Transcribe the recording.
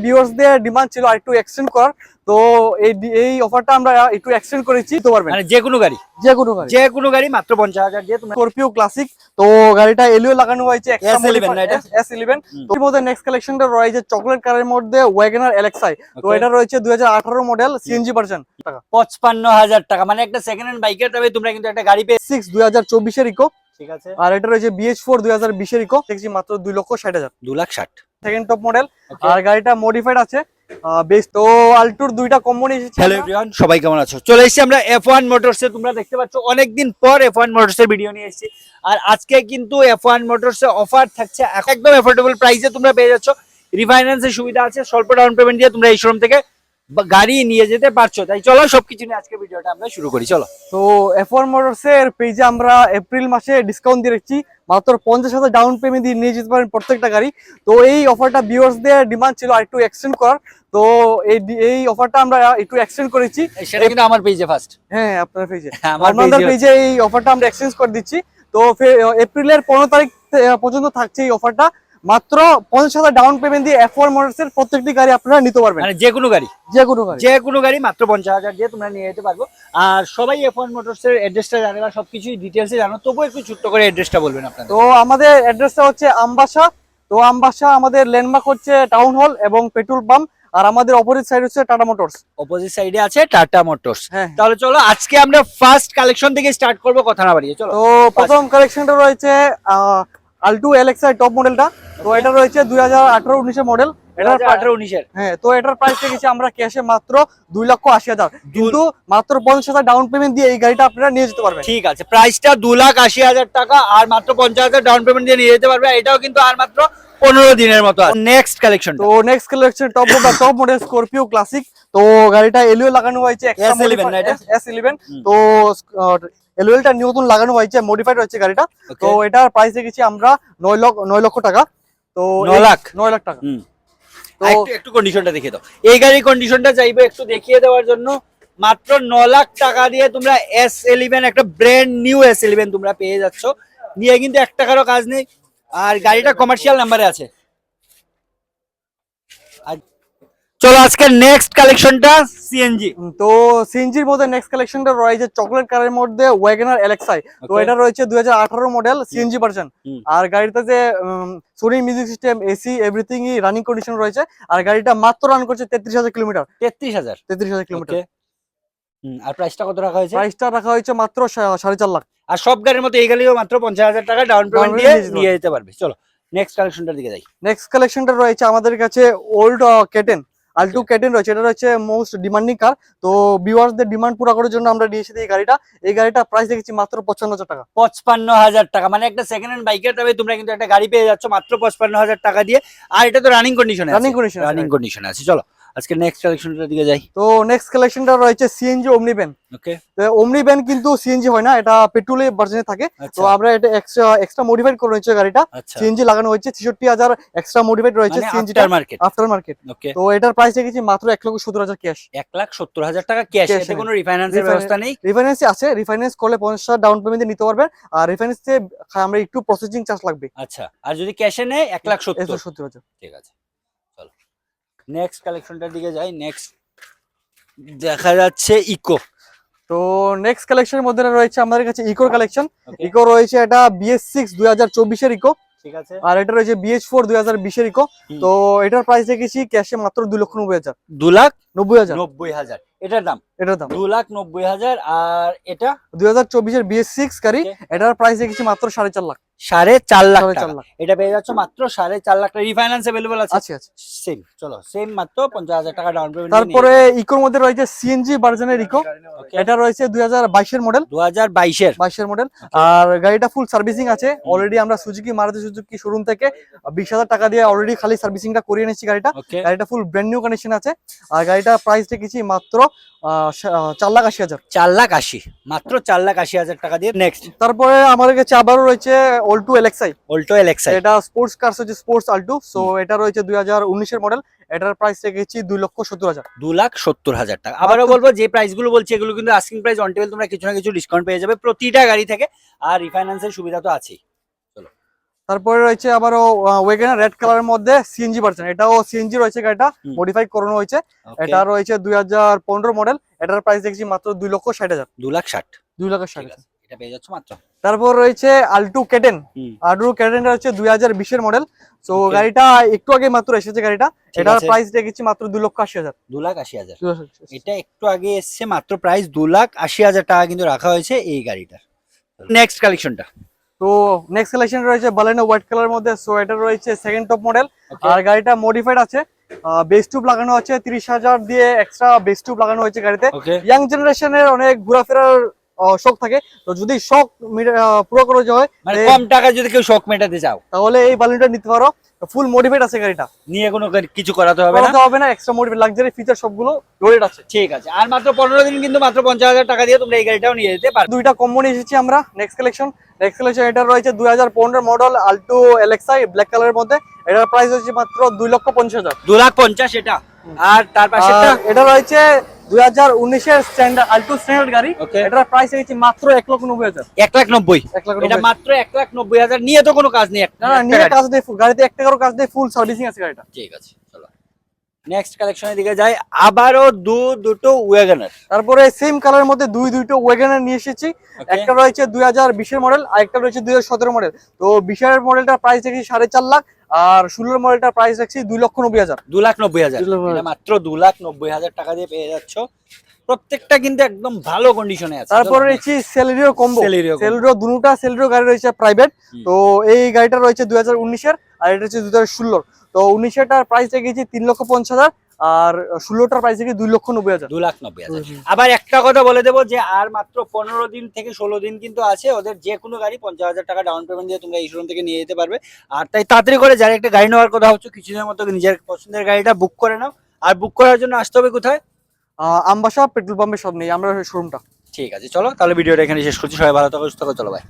ভিউয়ার্সদের ডিমান্ড ছিল আরেকটু এক্সটেন্ড করার, তো এই অফারটা আমরা একটু এক্সটেন্ড করেছি। তো পারবেন মানে যে কোনো গাড়ি মাত্র 50,000 দিয়ে তোমরা। স্করপিও ক্লাসিক, তো গাড়িটা এলইও লাগানো হয়েছে S11 না এটা? S11। তো এর মধ্যে নেক্সট কালেকশনটা রয়েছে চকলেট কালারের মধ্যে ওয়াগনার এলএক্সআই। তো এটা রয়েছে 2018 মডেল সিএনজি ভার্সন। 55,000 টাকা, মানে একটা সেকেন্ড হ্যান্ড বাইকের দামে তোমরা কিন্তু একটা গাড়ি পেয়ে। 6 2024 এর ইকো, ঠিক আছে। আর এটা রয়েছে BH4 2020 এর ইকো, দেখছি মাত্র 2,60,000, 2,60,000 সেকেন্ড টপ মডেল। আর গাড়িটা মডিফাইড আছে বেশ। তো আল্টুর দুইটা কম্পনি এসেছে। হ্যালো এভরিওয়ান, সবাই কেমন আছো? চলে এসেছি আমরা F1 মোটরসে। তোমরা দেখতে পাচ্ছ অনেকদিন পর F1 মোটরসের ভিডিও নিয়ে এসেছি। আর আজকে কিন্তু F1 মোটরসে অফার থাকছে একদম এফোর্ডেবল প্রাইসে তোমরা পেয়ে যাচ্ছ। রিফাইন্যান্সের সুবিধা আছে, স্বল্প ডাউন পেমেন্ট দিয়ে তোমরা এই শোরুম থেকে গাড়ি নিয়ে যেতে পারছো। তাই চলো সবকিছু নিয়ে আজকে ভিডিওটা আমরা শুরু করি। চলো। তো F1 মোটরসের পেজে আমরা এপ্রিল মাসে ডিসকাউন্ট দিয়ে রাখছি, মাত্র 50,000 ডাউন পেমেন্ট দিয়ে নিয়ে যেতে পারেন প্রত্যেকটা গাড়ি। তো এই অফারটা ভিউয়ার্সদের ডিমান্ড ছিল আরেকটু এক্সটেন্ড করার, তো এই অফারটা আমরা একটু এক্সটেন্ড করেছি। সেটা কিন্তু আমার পেজে ফার্স্ট। হ্যাঁ, আপনার পেজে, আমাদের পেজে এই অফারটা আমরা এক্সচেঞ্জ করে দিচ্ছি। তো এপ্রিলের 15 তারিখ পর্যন্ত থাকছে এই অফারটা। মাত্র 50,000 ডাউন পেমেন্ট দিয়ে F1 মোটরসের প্রত্যেকটি গাড়ি আপনারা নিতে পারবেন। মানে যে কোনো গাড়ি মাত্র 50,000 দিয়ে তোমরা নিয়ে যেতে পারবো। আর সবাই F1 মোটরসের অ্যাড্রেসটা জানে বা সবকিছুই ডিটেইলসে জানো, তবুও একটু ছোট্ট করে অ্যাড্রেসটা বলবেন আপনারা। তো আমাদের অ্যাড্রেসটা হচ্ছে আমবাসা। তো আমবাসা আমাদের ল্যান্ডমার্ক হচ্ছে টাউন হল এবং পেট্রোল পাম্প। আর আমাদের অপোজিট সাইড হচ্ছে টাটা মোটরস। অপোজিট সাইডে আছে টাটা মোটরস। তাহলে চলো আজকে আমরা ফার্স্ট কালেকশন থেকে স্টার্ট করব, কথা না বাড়িয়ে চলো। তো প্রথম কালেকশনটা রয়েছে আল্টু এলএক্সআই টপ মডেলটা। তো এটা রয়েছে 2018-19 মডেল। এটা 18-19 হ্যাঁ, তো এটার প্রাইস রেখেছি আমরা ক্যাশে মাত্র 2,80,000, কিন্তু মাত্র 50,000 ডাউন পেমেন্ট দিয়ে এই গাড়িটা আপনারা নিয়ে যেতে পারবেন। ঠিক আছে, প্রাইসটা 2,80,000 টাকা আর মাত্র 50,000 ডাউন পেমেন্ট দিয়ে নিয়ে যেতে পারবে। এটাও কিন্তু আর মাত্র 15 দিনের মতো। নেক্সট কালেকশন, তো next collection top model Scorpio classic. তো গাড়িটা এলইও লাগানো হয়েছে S11 না এটা? S11। তো এলইওটা নতুন লাগানো হয়েছে, মডিফাইড হয়েছে গাড়িটা। তো এটার প্রাইস রেখেছি আমরা 9 লক্ষ টাকা। তো 9 লাখ টাকা। তো একটু কন্ডিশনটা দেখিয়ে দাও। এই গাড়ির কন্ডিশনটা চাইবো একটু দেখিয়ে দেওয়ার জন্য। মাত্র 9 লাখ টাকা দিয়ে তোমরা S11, একটা ব্র্যান্ড নিউ S11 তোমরা পেয়ে যাচ্ছ, নিয়ে কিন্তু 1 টাকারও কাজ নেই। আর গাড়িটা কমার্শিয়াল নাম্বারে আছে। চলো আজকে নেক্সট কালেকশনটা সিএনজি। তো সিএনজির মধ্যে নেক্সট কালেকশনটা রয়েছে চকলেট কালারের মধ্যে ওয়াগনার এলএক্সআই। তো এটা রয়েছে 2018 মডেল সিএনজি ভার্সন। আর গাড়িতে যে Sony music system, AC, everything running condition রয়েছে। আর গাড়িটা মাত্র রান করছে 33,000 কিলোমিটার। 33,000 কিলোমিটার। আর প্রাইসটা কত রাখা হয়েছে? প্রাইসটা রাখা হয়েছে মাত্র 4.5 লাখ। আর সব গাড়ির মতো এই গাড়িও মাত্র 50,000 টাকা ডাউন পেমেন্ট দিয়ে নিয়ে যেতে পারবে। চলো নেক্সট কালেকশনটার দিকে যাই। নেক্সট কালেকশনটা রয়েছে আমাদের কাছে ওল্ড কেটেন, আল্টু কেটেন রয়েছে। এটা রয়েছে মোস্ট ডিমান্ডিং কার। তো ভিউয়ার্সদের ডিমান্ড পুরো করার জন্য আমরা নিয়ে এসেছি এই গাড়িটা। এই গাড়িটা প্রাইস দেখেছি মাত্র 55,000 টাকা। 55,000 টাকা, মানে একটা সেকেন্ড হ্যান্ড বাইকের দামে তোমরা কিন্তু একটা গাড়ি পেয়ে যাচ্ছ মাত্র 55,000 টাকা দিয়ে। আর এটা তো রানিং কন্ডিশনে আছে। চলো আজকে নেক্সট কালেকশনটার দিকে যাই। তো নেক্সট কালেকশনটা রয়েছে সিএনজি ওমনি ভ্যান। ওকে, তো ওমনি ভ্যান কিন্তু সিএনজি হয় না, এটা পেট্রোলে ভার্সনে থাকে। তো আমরা এটা এক্সট্রা মডিফাইড করে রয়েছে গাড়িটা। সিএনজি লাগানো হয়েছে 63,000 এক্সট্রা মডিফাইড রয়েছে সিএনজি আফটার মার্কেট। তো এটার প্রাইস রেখেছি মাত্র 1,70,000 ক্যাশ। 1,70,000 টাকা ক্যাশ। এতে কোনো রিফাইন্যান্সের ব্যবস্থা নেই? রিফাইন্যান্স আছে, রিফাইন্যান্স করলে 50,000 ডাউন পেমেন্টে নিতে পারবেন। আর রিফাইন্যান্সে আমরা একটু প্রসেসিং চার্জ লাগবে। আচ্ছা, আর যদি ক্যাশে নেয় 1,70,000। ঠিক আছে, চলো নেক্সট কালেকশনটার দিকে যাই। নেক্সট দেখা যাচ্ছে ইকো। তো নেক্সট কালেকশনের মধ্যে রয়েছে আমাদের কাছে ইকোর কালেকশন। ইকো রয়েছে এটা BS6 2024 এর ইকো। ঠিক আছে। আর এটা রয়েছে BH4 2020 এর ইকো। তো এটার প্রাইস রেখেছি ক্যাশে মাত্র 2,90,000। 2,90,000 এটার দাম? 2,90,000। আর এটা 2024 এর BS6 গাড়ি। এটার প্রাইস রেখেছি মাত্র 4.5 লাখ। 4.5 লাখ টাকা। এটা পেয়ে যাচ্ছ মাত্র 4.5 লাখ টাকা। রিফাইন্যান্স अवेलेबल আছে? আছে। সেম, চলো সেম মাত্র 50,000 টাকা ডাউন পেমেন্ট। তারপরে ইকোর মধ্যে রয়েছে সিএনজি ভার্সনের ইকো। এটা রয়েছে 2022 এর মডেল। 2022 এর মডেল। আর গাড়িটা ফুল সার্ভিসিং আছে। অলরেডি আমরা মারুতি সুজুকি শোরুম থেকে 20,000 টাকা দিয়ে অলরেডি খালি সার্ভিসিংটা করিয়ে নিয়েছি গাড়িটা। গাড়িটা ফুল ব্র্যান্ড নিউ কন্ডিশন আছে। আর গাড়িটা প্রাইস রেখেছি মাত্র 4,80,000। 4,80,000, মাত্র 4,80,000 টাকা দিয়ে। নেক্সট তারপরে আমাদের কাছে আবারও রয়েছে অল্টো এলএক্সআই। এটা স্পোর্টস কার হচ্ছে স্পোর্টস আল্টো। সো এটা রয়েছে 2019 এর মডেল। এটার প্রাইস রেখেছি 2,70,000। 2,70,000 টাকা। আবারও বলবো, যে প্রাইস গুলো বলছি এগুলো কিন্তু আস্কিং প্রাইস। অন টেবিল তোমরা কিছু না কিছু ডিসকাউন্ট পেয়ে যাবে প্রতিটা গাড়ি থেকে। আর রিফাইন্যান্সের সুবিধা তো আছেই। তারপরে রয়েছে আবারও ওয়াগনার রেড কালারের মধ্যে সিএনজি ভার্সন, এটাও সিএনজি রয়েছে, গাড়িটা হুম। মডিফাই করানো হয়েছে। Okay, এটা রয়েছে 2015 মডেল, এটার প্রাইস দেখছি মাত্র 2,60,000, 2,60,000 2,60,000। এটা পেয়ে যাচ্ছ মাত্র। তারপর রয়েছে আল্টু কেটেন, হুম, আল্টু কেটেনটা হচ্ছে 2020 মডেল। তো Okay. গাড়িটা একটু আগে মাত্র এসেছে গাড়িটা, ঠিক এটার আছে। প্রাইস দেখেছি মাত্র 2,80,000। 2,80,000 এটা একটু আগে এসছে, মাত্র প্রাইস 2,80,000 টাকা কিন্তু রাখা হয়েছে এই গাড়িটার। নেক্সট কালেকশনটা তো নেক্সট কালেকশন রয়েছে বালেনো হোয়াইট কালারের মধ্যে, সো এটা রয়েছে সেকেন্ড টপ মডেল। আর গাড়িটা মডিফাইড আছে, বেস টিউব লাগানো আছে, 30,000 দিয়ে এক্সট্রা বেস টিউব লাগানো হয়েছে গাড়িতে। ওকে, ইয়াং জেনারেশনের অনেক ঘোরাফেরার শখ থাকে, তো যদি শখ পুরো করা যায় মানে কম টাকা যদি কেউ শখ মেটাতে চাও তাহলে এই বালুনটা নিতে পারো। ফুল মডিফাইড আছে গাড়িটা, নিয়ে কোনো কিছু করাতে হবে না। করাতে হবে না, এক্সট্রা মডিফাইড লাক্সারি ফিচার সবগুলো লোডেড আছে। ঠিক আছে, আর মাত্র 15 দিন কিন্তু মাত্র 50,000 টাকা দিয়ে তোমরা এই গাড়িটাও নিয়ে যেতে পারবে। দুইটা কম্বো নিয়ে এসেছি আমরা। নেক্সট কালেকশন এটা রয়েছে 2015 মডেল আল্টো এলএক্সআই ব্ল্যাক কালারের মধ্যে, এটার প্রাইস হচ্ছে মাত্র 2,50,000। 2,50,000 এটা। আর তার পাশেরটা আর এটা রয়েছে 2019 এর স্ট্যান্ডার্ড আল্টো স্ট্যান্ডার্ড গাড়ি, Okay. এটার প্রাইস হচ্ছে মাত্র 1,90,000। 1,90,000 এটা 1,90,000 মাত্র 1,90,000 নিয়ে তো কোনো কাজ নেই না না, নিয়ে কাজ নেই, গাড়িতে 1 টাকারও কাজ নেই, ফুল সার্ভিসিং আছে গাড়িটা। ঠিক আছে, চলো নেক্সট কালেকশনের দিকে যাই। আবারও দুটো ওয়াগনার। তারপরে সেম কালারের মধ্যে দুটো ওয়াগনার নিয়ে এসেছি। একটা রয়েছে 2020 এর মডেল, আর একটা রয়েছে 2017 মডেল। তো 20 এর মডেলটার প্রাইস দেখি 4.5 লাখ, আর 16 এর মডেলটার প্রাইস দেখছি 2,90,000। 2,90,000 2,90,000 এটা মাত্র 2,90,000 টাকা দিয়ে পেয়ে যাচ্ছ। প্রত্যেকটা কিন্তু একদম ভালো কন্ডিশনে আছে। তারপরে রয়েছে Celerio combo, Celerio combo। Celerio দুটো সেলেরিও গাড়ি রয়েছে প্রাইভেট। হুম। তো এই গাড়িটা রয়েছে 2019 এর, আর এটা হচ্ছে 2016। তো 19 এরটার প্রাইস দেখেছি 3,50,000, আর 16টার প্রাইস দেখি 2,90,000। 2,90,000 আবার একটা কথা বলে দেবো যে আর মাত্র 15 দিন থেকে 16 দিন কিন্তু আছে ওদের। যে কোনো গাড়ি 50,000 টাকা ডাউন পেমেন্ট দিয়ে তোমরা এই শোরুম থেকে নিয়ে যেতে পারবে। আর তাই তাড়াতাড়ি করে যারা একটা গাড়ি নেওয়ার কথা হচ্ছে কিছুদিনের মতো নিজের পছন্দের গাড়িটা বুক করে নাও। আর বুক করার জন্য আসতে হবে কোথায়? আমবাসা পেট্রোল পাম্পের সামনে আমরা শোরুমটা। ঠিক আছে, চলো তাহলে ভিডিওটা এখানে শেষ করছি। সবাই ভালো থাকো, সুস্থ থাকো, চলো ভাই।